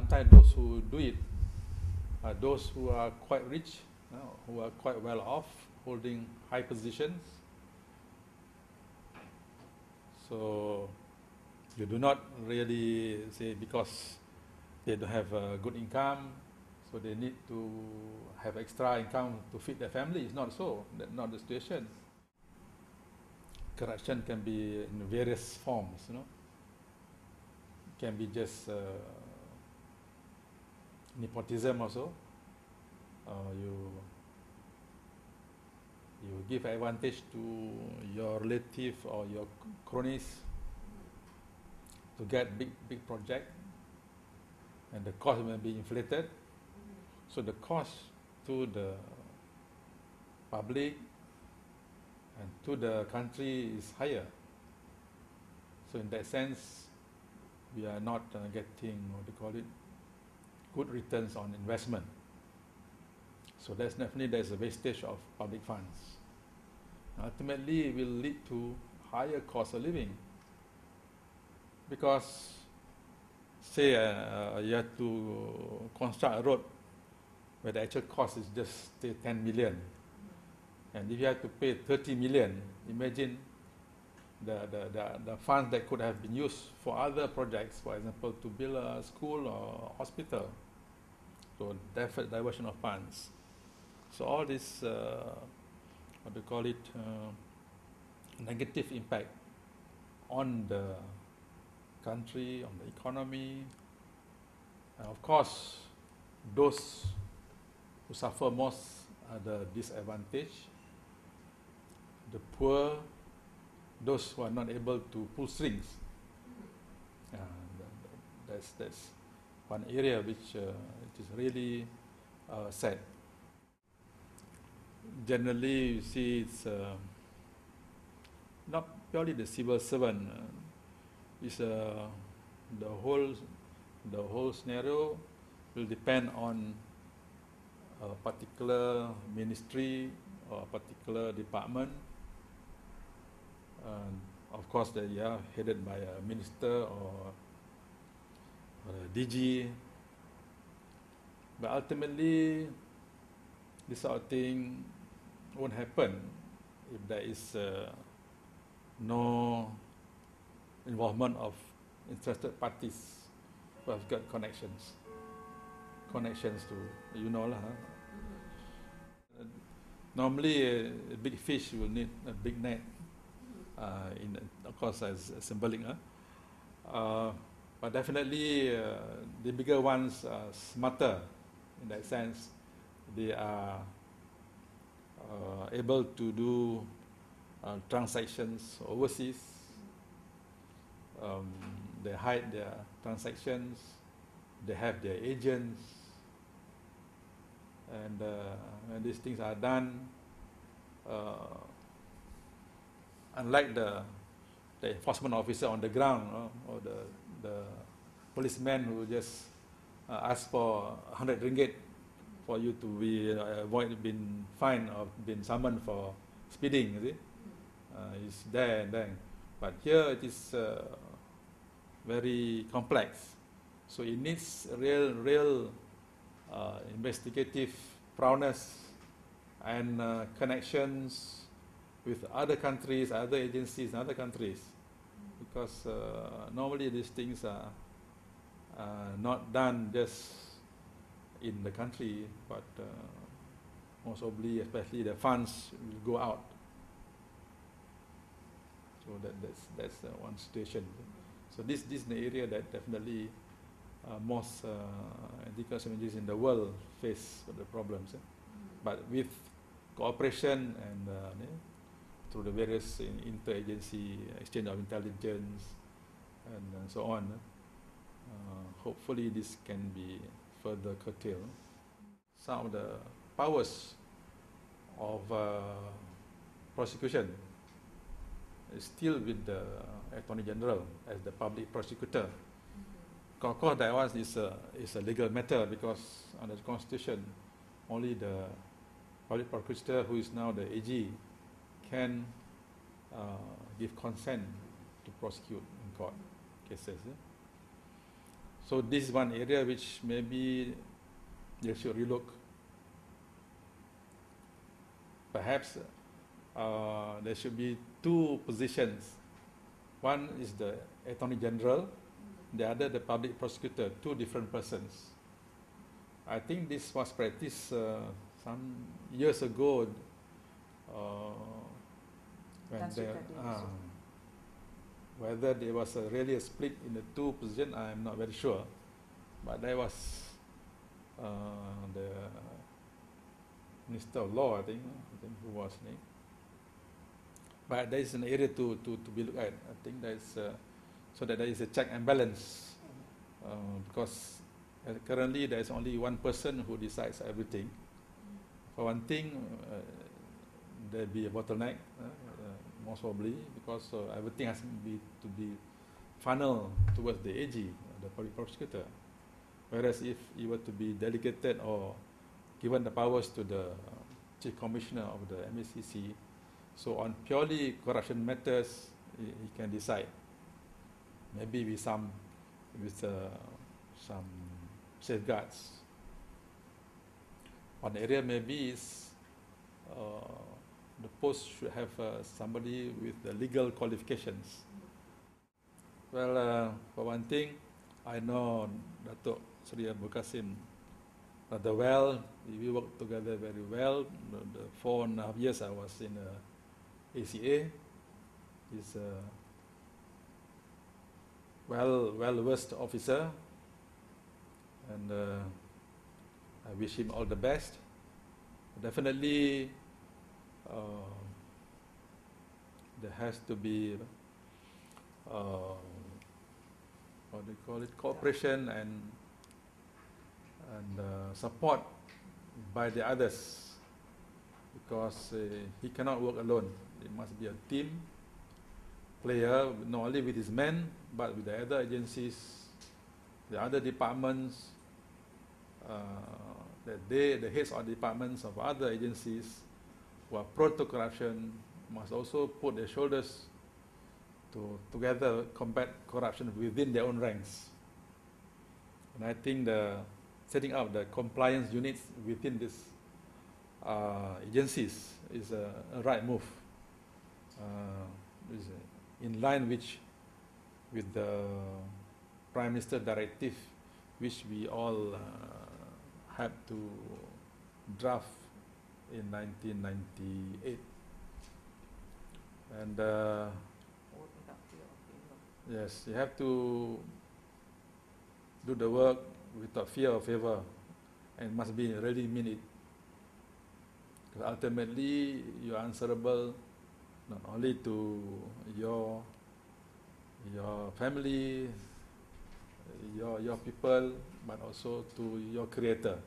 sometimes those who do it are those who are quite rich, who are quite well off, holding high positions. So you do not really say because they don't have a good income, so they need to have extra income to feed their family. It's not so. That's not the situation. Corruption can be in various forms, It can be just nepotism also. You give advantage to your relative or your cronies to get big project, and the cost may be inflated. So the cost to the public and to the country is higher. So in that sense, we are not getting, what do you call it, good returns on investment. So there's a wastage of public funds. Ultimately, it will lead to higher cost of living, because say you have to construct a road where the actual cost is just say 10 million, and if you have to pay 30 million, imagine the funds that could have been used for other projects, for example, to build a school or hospital. So diversion of funds. So all this, what do you call it, negative impact on the country, on the economy. And of course, those who suffer most are the disadvantaged, the poor, those who are not able to pull strings. That's one area which it is really sad. Generally, you see, it's not purely the civil servant. It's the whole scenario will depend on a particular ministry or a particular department. Of course, they are headed by a minister or a DG. But ultimately, this sort of thing won't happen if there is no involvement of interested parties who have got connections to, normally a big fish will need a big net, of course as symbolic, but definitely the bigger ones are smarter in that sense. They are able to do transactions overseas. They hide their transactions. They have their agents, and when these things are done, unlike the enforcement officer on the ground, or the policeman who just ask for 100 ringgit for you to be avoid being fined or being summoned for speeding, you see, it's there and then. But here it is very complex, so it needs real investigative prowess and connections with other countries, other agencies in other countries, because normally these things are not done just in the country, but most probably, especially the funds will go out. So that's one situation. So this is the area that definitely most anti-corruption agencies in the world face the problems. But with cooperation and through the various inter-agency exchange of intelligence and so on, hopefully this can be further curtailed. Some of the powers of prosecution is still with the Attorney General as the public prosecutor. Of course, that one is a legal matter, because under the Constitution, only the public prosecutor, who is now the AG, can give consent to prosecute in court cases. So this is one area which maybe they should relook. Perhaps there should be two positions. One is the Attorney General, the other the Public Prosecutor, two different persons. I think this was practiced some years ago when whether there was really a split in the two positions, I am not very sure. But there was the Minister of Law, I think who was named. But there is an area to be looked at. I think there is so that there is a check and balance, because currently there is only one person who decides everything. For one thing, there be a bottleneck, most probably, because everything has to be funneled towards the AG, the public prosecutor. Whereas if it were to be delegated or given the powers to the Chief Commissioner of the MACC, so on purely corruption matters, he can decide. Maybe with some safeguards. One area maybe is the post should have somebody with the legal qualifications. Well, for one thing, I know Datuk Sri Abdul Qasim rather well. We worked together very well. The 4.5 years I was in ACA. He's a well-versed officer, and I wish him all the best. Definitely, there has to be what do you call it, cooperation and support by the others, because he cannot work alone. It must be a team player, not only with his men, but with the other agencies, the other departments, the heads of departments of other agencies who are prone to corruption must also put their shoulders to together combat corruption within their own ranks. And I think the setting up the compliance units within these agencies is a right move. Is in line with the Prime Minister directive, which we all had to draft in 1998. And yes, you have to do the work without fear or favor, and must be really mean it. Because ultimately, you are answerable not only to your family, your people, but also to your Creator.